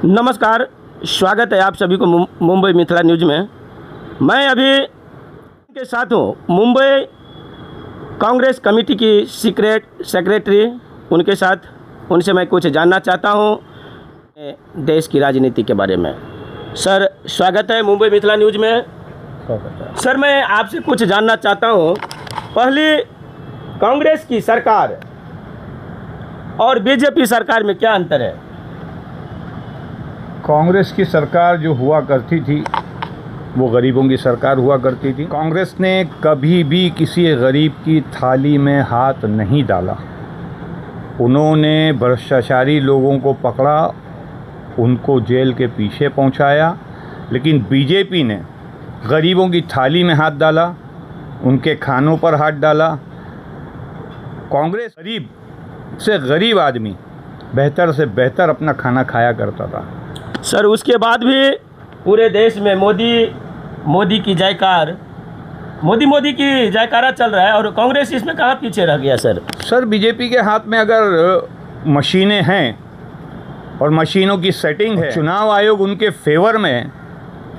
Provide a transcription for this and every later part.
नमस्कार, स्वागत है आप सभी को मुंबई मिथिला न्यूज़ में। मैं अभी के साथ हूँ मुंबई कांग्रेस कमेटी की सेक्रेटरी, उनके साथ उनसे मैं कुछ जानना चाहता हूँ देश की राजनीति के बारे में। सर, स्वागत है मुंबई मिथिला न्यूज़ में। सर, मैं आपसे कुछ जानना चाहता हूँ, पहली कांग्रेस की सरकार और बीजेपी सरकार में क्या अंतर है? कांग्रेस की सरकार जो हुआ करती थी वो गरीबों की सरकार हुआ करती थी। कांग्रेस ने कभी भी किसी गरीब की थाली में हाथ नहीं डाला। उन्होंने भ्रष्टाचारी लोगों को पकड़ा, उनको जेल के पीछे पहुंचाया, लेकिन बीजेपी ने गरीबों की थाली में हाथ डाला, उनके खानों पर हाथ डाला। कांग्रेस गरीब से गरीब आदमी बेहतर से बेहतर अपना खाना खाया करता था। सर, उसके बाद भी पूरे देश में मोदी की जयकार, मोदी की जयकारा चल रहा है और कांग्रेस इसमें कहाँ पीछे रह गया? सर, बीजेपी के हाथ में अगर मशीनें हैं और मशीनों की सेटिंग है, चुनाव आयोग उनके फेवर में है,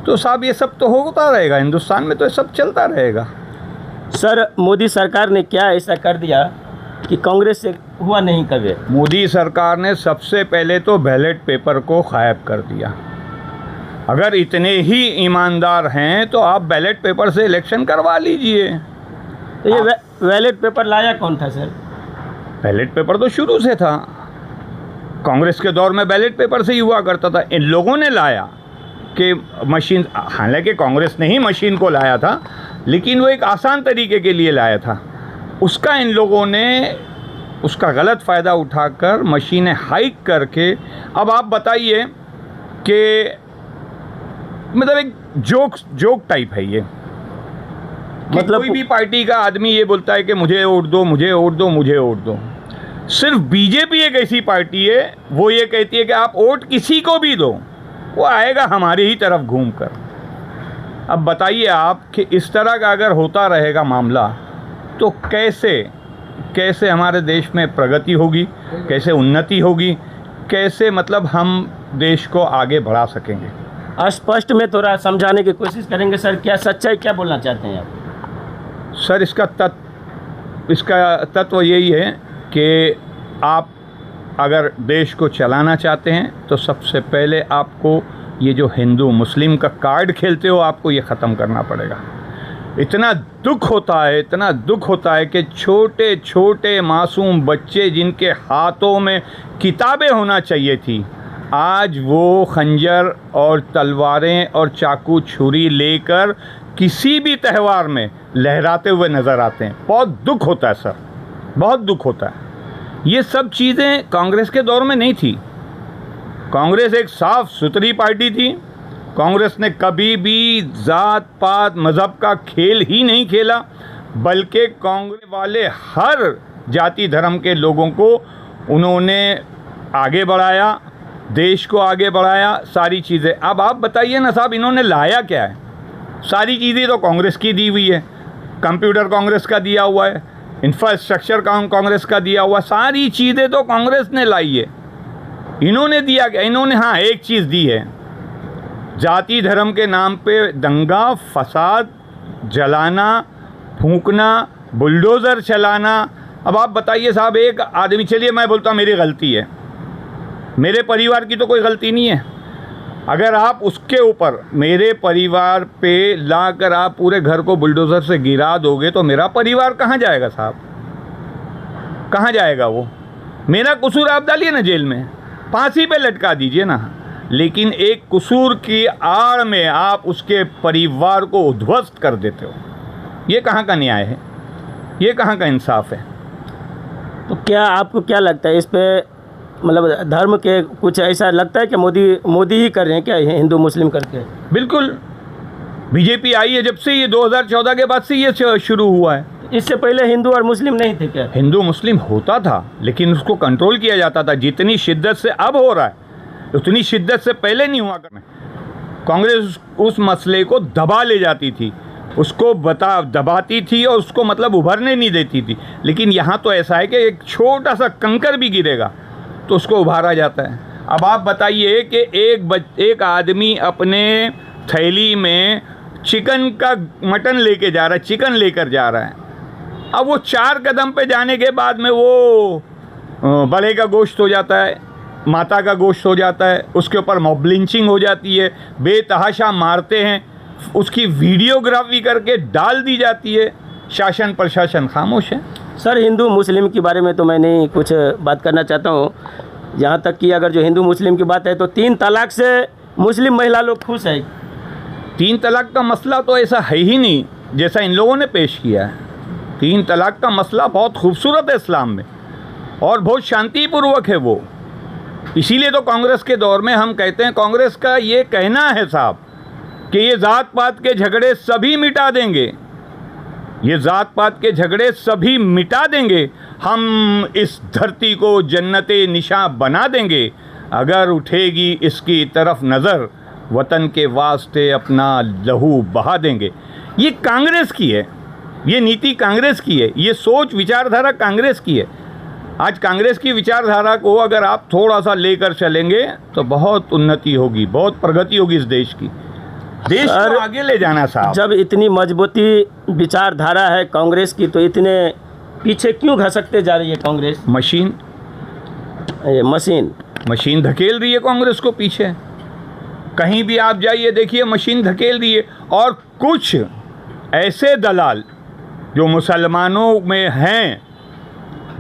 तो साहब ये सब तो होता रहेगा। हिंदुस्तान में तो ये सब चलता रहेगा। सर, मोदी सरकार ने क्या ऐसा कर दिया कि कांग्रेस से हुआ नहीं कभी? मोदी सरकार ने सबसे पहले तो बैलेट पेपर को गायब कर दिया। अगर इतने ही ईमानदार हैं तो आप बैलेट पेपर से इलेक्शन करवा लीजिए। तो ये बैलेट पेपर लाया कौन था सर? बैलेट पेपर तो शुरू से था, कांग्रेस के दौर में बैलेट पेपर से ही हुआ करता था। इन लोगों ने लाया कि मशीन, हालांकि कांग्रेस ने ही मशीन को लाया था, लेकिन वो एक आसान तरीके के लिए लाया था। उसका इन लोगों ने उसका गलत फ़ायदा उठाकर मशीनें हाइक करके, अब आप बताइए कि मतलब एक जोक टाइप है ये। मतलब कोई भी पार्टी का आदमी ये बोलता है कि मुझे वोट दो, मुझे वोट दो, मुझे वोट दो। सिर्फ बीजेपी एक ऐसी पार्टी है, वो ये कहती है कि आप वोट किसी को भी दो, वो आएगा हमारी ही तरफ घूम कर। अब बताइए आप कि इस तरह का अगर होता रहेगा मामला, तो कैसे हमारे देश में प्रगति होगी, कैसे उन्नति होगी, कैसे मतलब हम देश को आगे बढ़ा सकेंगे? स्पष्ट में थोड़ा समझाने की कोशिश करेंगे सर, क्या सच्चाई क्या बोलना चाहते हैं आप? सर, इसका तत्व यही है कि आप अगर देश को चलाना चाहते हैं तो सबसे पहले आपको ये जो हिंदू मुस्लिम का कार्ड खेलते हो, आपको ये ख़त्म करना पड़ेगा। इतना दुख होता है कि छोटे छोटे मासूम बच्चे जिनके हाथों में किताबें होना चाहिए थी, आज वो खंजर और तलवारें और चाकू छुरी लेकर किसी भी त्यौहार में लहराते हुए नज़र आते हैं। बहुत दुख होता है सर, बहुत दुख होता है। ये सब चीज़ें कांग्रेस के दौर में नहीं थी। कांग्रेस एक साफ सुथरी पार्टी थी। कांग्रेस ने कभी भी जात पात मज़हब का खेल ही नहीं खेला, बल्कि कांग्रेस वाले हर जाति धर्म के लोगों को उन्होंने आगे बढ़ाया, देश को आगे बढ़ाया, सारी चीज़ें। अब आप बताइए ना साहब, इन्होंने लाया क्या है? सारी चीज़ें तो कांग्रेस की दी हुई है। कंप्यूटर कांग्रेस का दिया हुआ है, इंफ्रास्ट्रक्चर कांग्रेस का दिया हुआ, सारी चीज़ें तो कांग्रेस ने लाई है। इन्होंने दिया क्या? इन्होंने हाँ एक चीज़ दी है, जाति धर्म के नाम पे दंगा फसाद, जलाना, फूंकना, बुलडोज़र चलाना। अब आप बताइए साहब, एक आदमी, चलिए मैं बोलता हूँ मेरी गलती है, मेरे परिवार की तो कोई गलती नहीं है। अगर आप उसके ऊपर मेरे परिवार पे लाकर आप पूरे घर को बुलडोज़र से गिरा दोगे तो मेरा परिवार कहाँ जाएगा साहब? कहाँ जाएगा वो? मेरा कसूर आप डालिए ना जेल में, फांसी पे लटका दीजिए ना, लेकिन एक कसूर की आड़ में आप उसके परिवार को उद्ध्वस्त कर देते हो। ये कहाँ का न्याय है? ये कहाँ का इंसाफ है? तो क्या आपको क्या लगता है इस पे, मतलब धर्म के कुछ ऐसा लगता है कि मोदी ही कर रहे हैं क्या हिंदू मुस्लिम करके? बिल्कुल, बीजेपी आई है जब से, ये 2014 के बाद से ये शुरू हुआ है। इससे पहले हिंदू और मुस्लिम नहीं थे क्या? हिंदू मुस्लिम होता था, लेकिन उसको कंट्रोल किया जाता था। जितनी शिद्दत से अब हो रहा है उतनी शिद्दत से पहले नहीं हुआ करना। कांग्रेस उस मसले को दबा ले जाती थी, उसको दबाती थी और उसको मतलब उभरने नहीं देती थी। लेकिन यहाँ तो ऐसा है कि एक छोटा सा कंकर भी गिरेगा तो उसको उभारा जाता है। अब आप बताइए कि एक आदमी अपने थैली में मटन लेके जा रहा है, चिकन लेकर जा रहा है। अब वो 4 कदम पे जाने के बाद में वो बड़े का गोश्त हो जाता है, माता का गोश्त हो जाता है, उसके ऊपर मॉब लिंचिंग हो जाती है, बेतहाशा मारते हैं, उसकी वीडियोग्राफी करके डाल दी जाती है। शासन प्रशासन खामोश है। सर, हिंदू मुस्लिम के बारे में तो मैं नहीं कुछ बात करना चाहता हूँ। यहाँ तक कि अगर जो हिंदू मुस्लिम की बात है तो 3 तलाक से मुस्लिम महिला लोग खुश है। 3 तलाक का मसला तो ऐसा है ही नहीं जैसा इन लोगों ने पेश किया है। 3 तलाक का मसला बहुत खूबसूरत है इस्लाम में और बहुत शांतिपूर्वक है वो। इसीलिए तो कांग्रेस के दौर में हम कहते हैं, कांग्रेस का ये कहना है साहब कि ये ज़ात पात के झगड़े सभी मिटा देंगे, ये ज़ात पात के झगड़े सभी मिटा देंगे, हम इस धरती को जन्नते निशा बना देंगे अगर उठेगी इसकी तरफ नज़र, वतन के वास्ते अपना लहू बहा देंगे। ये कांग्रेस की है, ये नीति कांग्रेस की है, ये सोच विचारधारा कांग्रेस की है। आज कांग्रेस की विचारधारा को अगर आप थोड़ा सा लेकर चलेंगे तो बहुत उन्नति होगी, बहुत प्रगति होगी इस देश की। देश को आगे ले जाना साहब। जब इतनी मजबूती विचारधारा है कांग्रेस की तो इतने पीछे क्यों घसकते जा रही है कांग्रेस? मशीन धकेल रही है कांग्रेस को पीछे। कहीं भी आप जाइए देखिए मशीन धकेल रही है। और कुछ ऐसे दलाल जो मुसलमानों में हैं,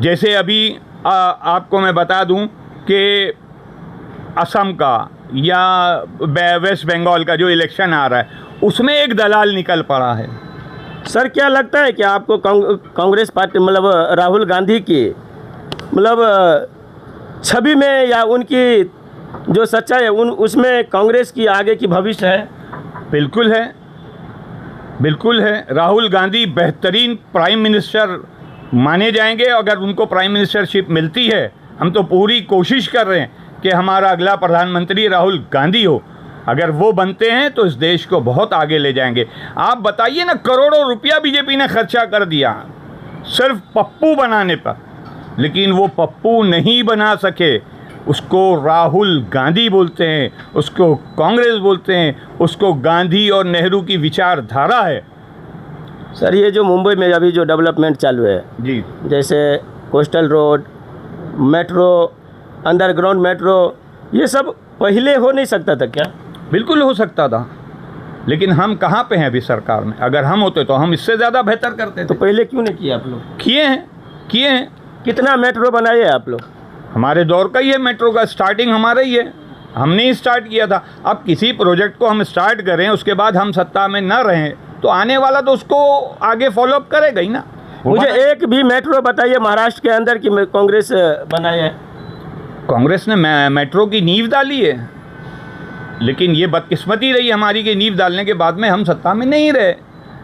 जैसे अभी आपको मैं बता दूं कि असम का या वेस्ट बंगाल का जो इलेक्शन आ रहा है उसमें एक दलाल निकल पड़ा है। सर, क्या लगता है कि आपको कांग्रेस पार्टी मतलब राहुल गांधी की मतलब छवि में या उनकी जो सच्चाई है उसमें कांग्रेस की आगे की भविष्य है? बिल्कुल है, बिल्कुल है। राहुल गांधी बेहतरीन प्राइम मिनिस्टर माने जाएंगे अगर उनको प्राइम मिनिस्टरशिप मिलती है। हम तो पूरी कोशिश कर रहे हैं कि हमारा अगला प्रधानमंत्री राहुल गांधी हो। अगर वो बनते हैं तो इस देश को बहुत आगे ले जाएंगे। आप बताइए ना, करोड़ों रुपया बीजेपी ने खर्चा कर दिया सिर्फ पप्पू बनाने पर, लेकिन वो पप्पू नहीं बना सके। उसको राहुल गांधी बोलते हैं, उसको कांग्रेस बोलते हैं, उसको गांधी और नेहरू की विचारधारा है। सर, ये जो मुंबई में अभी जो डेवलपमेंट चालू है जी, जैसे coastal road, metro, underground metro, ये सब पहले हो नहीं सकता था क्या? बिल्कुल हो सकता था, लेकिन हम कहाँ पे हैं अभी सरकार में। अगर हम होते तो हम इससे ज़्यादा बेहतर करते तो थे। पहले क्यों नहीं किया आप लोग? किए हैं। कितना मेट्रो बनाए हैं आप लोग? हमारे दौर का ही है मेट्रो का, स्टार्टिंग हमारा ही है, हमने ही स्टार्ट किया था। अब किसी प्रोजेक्ट को हम स्टार्ट करें, उसके बाद हम सत्ता में न रहें तो आने वाला तो उसको आगे फॉलोअप करेगा ही ना। मुझे एक भी मेट्रो बताइए महाराष्ट्र के अंदर की कांग्रेस बनाए है। कांग्रेस ने मेट्रो की नींव डाली है, लेकिन ये बदकिस्मती रही हमारी कि नींव डालने के बाद में हम सत्ता में नहीं रहे।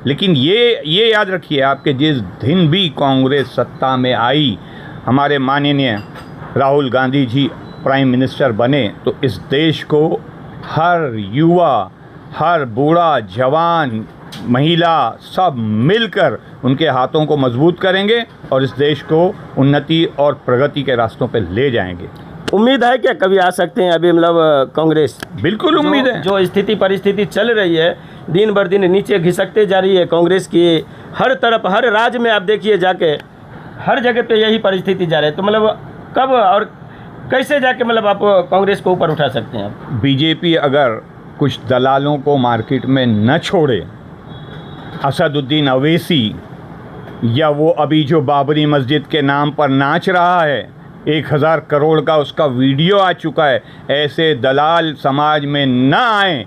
लेकिन ये याद रखिए आपके जिस दिन भी कांग्रेस सत्ता में आई, हमारे माननीय राहुल गांधी जी प्राइम मिनिस्टर बने, तो इस देश को हर युवा, हर बूढ़ा, जवान, महिला सब मिलकर उनके हाथों को मजबूत करेंगे और इस देश को उन्नति और प्रगति के रास्तों पे ले जाएंगे। उम्मीद है क्या कभी आ सकते हैं अभी मतलब कांग्रेस? बिल्कुल उम्मीद है। जो स्थिति परिस्थिति चल रही है, दिन बर दिन नीचे घिसकते जा रही है कांग्रेस की, हर तरफ हर राज्य में आप देखिए जाके हर जगह पे यही परिस्थिति जा रही है, तो मतलब कब और कैसे जाके मतलब आप कांग्रेस को ऊपर उठा सकते हैं आप? बीजेपी अगर कुछ दलालों को मार्केट में न छोड़े, असदुद्दीन अवैसी या वो अभी जो बाबरी मस्जिद के नाम पर नाच रहा है, 1000 करोड़ का उसका वीडियो आ चुका है, ऐसे दलाल समाज में न आए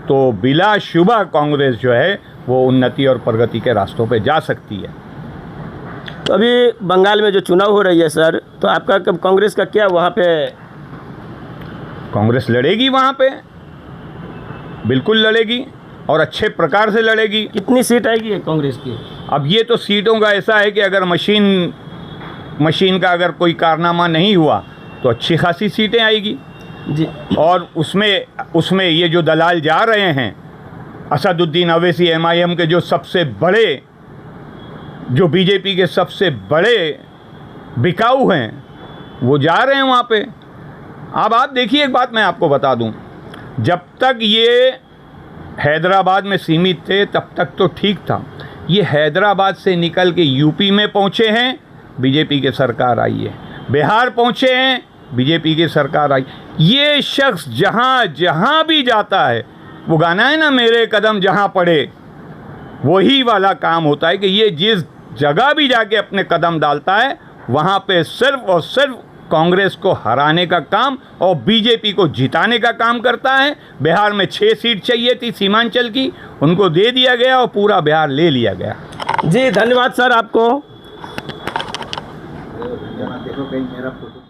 तो बिलाशुबा कांग्रेस जो है वो उन्नति और प्रगति के रास्तों पे जा सकती है। तो अभी बंगाल में जो चुनाव हो रही है सर, तो आपका कांग्रेस का क्या वहाँ पे? कांग्रेस लड़ेगी वहाँ पे, बिल्कुल लड़ेगी और अच्छे प्रकार से लड़ेगी। कितनी सीट आएगी कांग्रेस की? अब ये तो सीटों का ऐसा है कि अगर मशीन का अगर कोई कारनामा नहीं हुआ तो अच्छी खासी सीटें आएगी जी। और उसमें ये जो दलाल जा रहे हैं, असदुद्दीन अवैसी MIM के जो सबसे बड़े, जो बीजेपी के सबसे बड़े बिकाऊ हैं, वो जा रहे हैं वहाँ पे। अब आप देखिए, एक बात मैं आपको बता दूं, जब तक ये हैदराबाद में सीमित थे तब तक तो ठीक था। ये हैदराबाद से निकल के यूपी में पहुंचे हैं, बीजेपी की सरकार आई है। बिहार पहुंचे हैं, बीजेपी की सरकार आई। ये शख्स जहां जहां भी जाता है, वो गाना है ना, मेरे कदम जहां पड़े, वही वाला काम होता है कि ये जिस जगह भी जाके अपने कदम डालता है, वहाँ पे सिर्फ और सिर्फ कांग्रेस को हराने का काम और बीजेपी को जिताने का काम करता है। बिहार में 6 सीट चाहिए थी सीमांचल की, उनको दे दिया गया और पूरा बिहार ले लिया गया। जी धन्यवाद सर आपको। देखो कहीं मेरा फोटो